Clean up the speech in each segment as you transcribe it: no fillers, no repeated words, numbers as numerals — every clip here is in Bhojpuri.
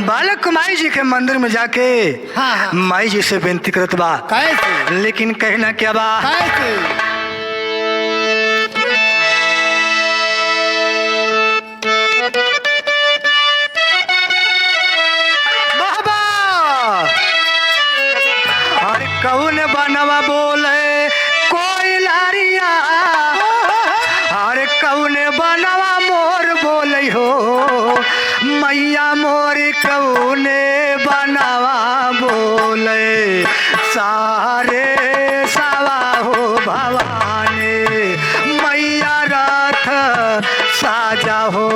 बालक माई जी के मंदिर में जाके माई जी से विनती करत बा, लेकिन कहना क्या बा? बाबा अरे कौन बनवा बोले कोई लारिया, अरे कौन बनवा मोर बोले हो मैया मोर कौने बनवा बोले सारे सवा हो भवानी मैया रथ साजा हो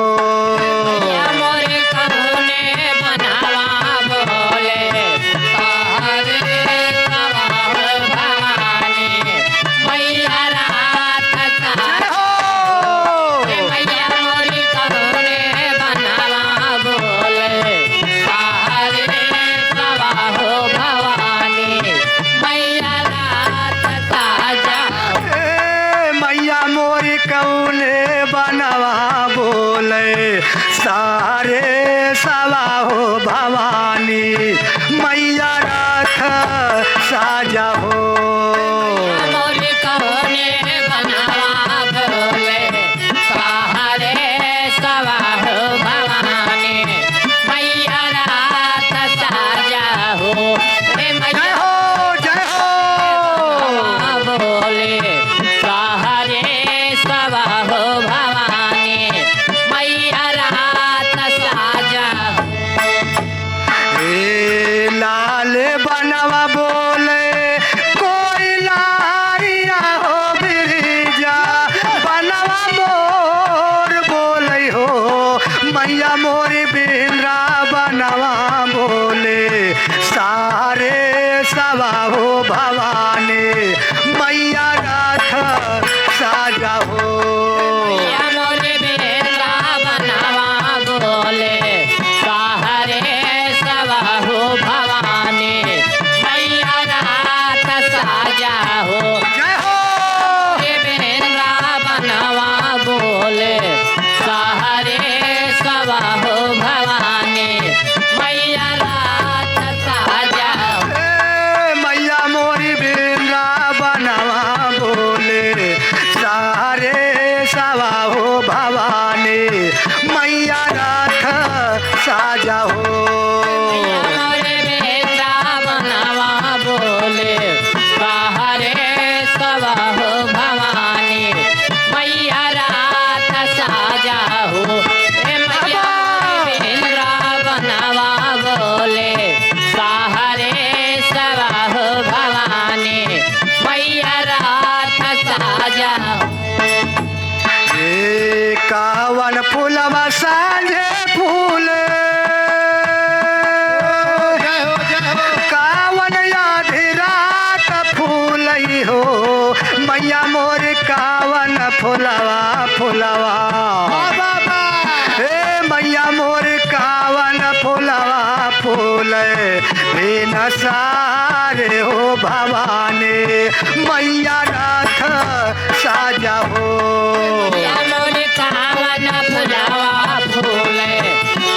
सारे सवा हो भवानी मैया रथ साजा हो मैया मोरी बिंद्रा बनवा बोले सारे सवा हो भवानी मैया रथ साजा हो साजा हो बोले बाहरे सवा हो भवानी मैया रात साजा हो मैया इंद्रा बनवा बोले बाहरे सवा हो भवानी मैया रात साजा कावन फूलवा साझे फूल कावन आधी रात फूल हो मैया मोर कावन फूलवा फूलवा हे मैया मोर कावन फूलवा फूल बिन सारे हो भवानी मैया रथ साजा हो कावन फुलवा फूले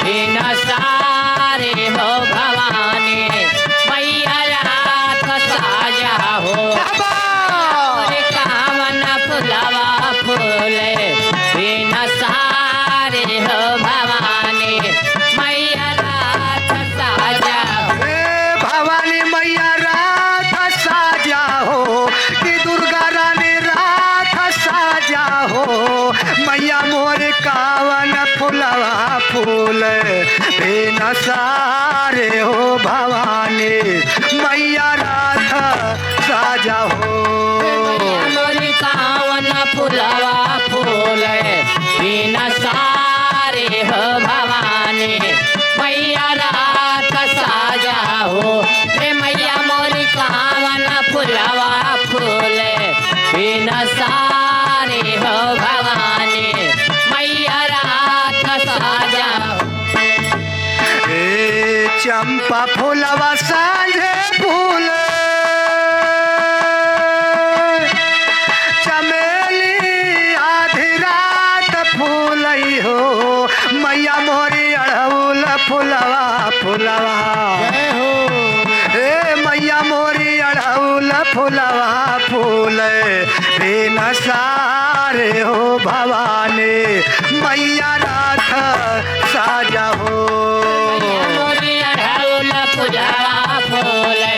बिन सारे सारे हो भवानी मैया रात साजा हो मोरी कावन फुलवा फूले बिन सारे हो भवानी मैया रात साजा हो रे मैया मोरी कावन फुलवा फूले बिन सारे हो भवानी मैया रात साजा हो ए चंपा फूलवा सांझे फूल चमेली आधी रात फूलई हो मैया मोरी अड़हुल फूलवा फूलवा ए मैया मोरी अड़हुल फूलवा फूल बिन सारे हो भवानी मैया रात साजा हो मोरी अढ़ौल पूजवा फूले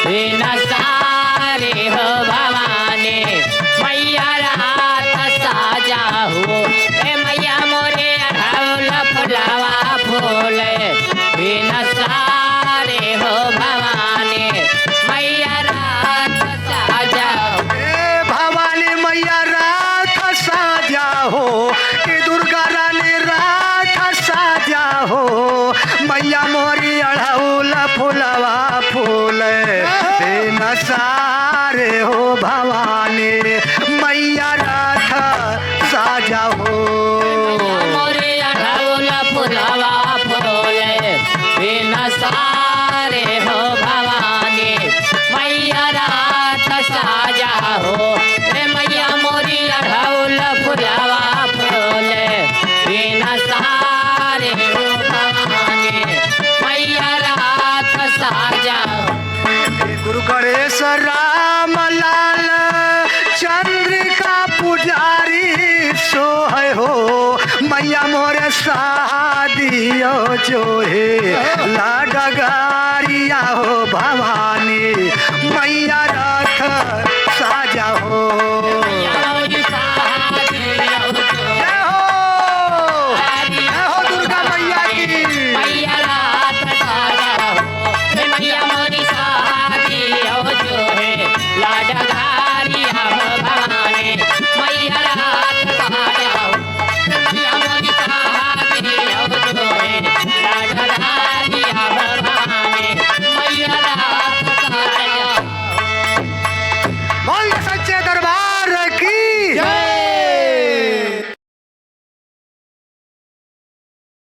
बिन सारे हो भवानी मैया रात साजा हो ए मैया मोरी अढ़ौल फुलवा फूले बिन सारे हो भवानी मैया रात साजा हो ए भवानी मैया रात साजा हो कि दुर्गा रानी रात साजा हो मैया मोरी अड़हुल फूलवा फूल बिन सारे हो भवानी मैया रात साजा हो मोरी अढ़ौल फुलवा फूले बिन सारे हो भवानी मैया रात साजा हो रे मैया मोरी अढ़ौल फुलवा फूले बिन सारे हो भवानी मैया रात साजा हो गुरु गणेश राम लाल चंद्रिका पुजारी सो है हो मैया मोरे शादियो जो है लाडगारिया हो भवानी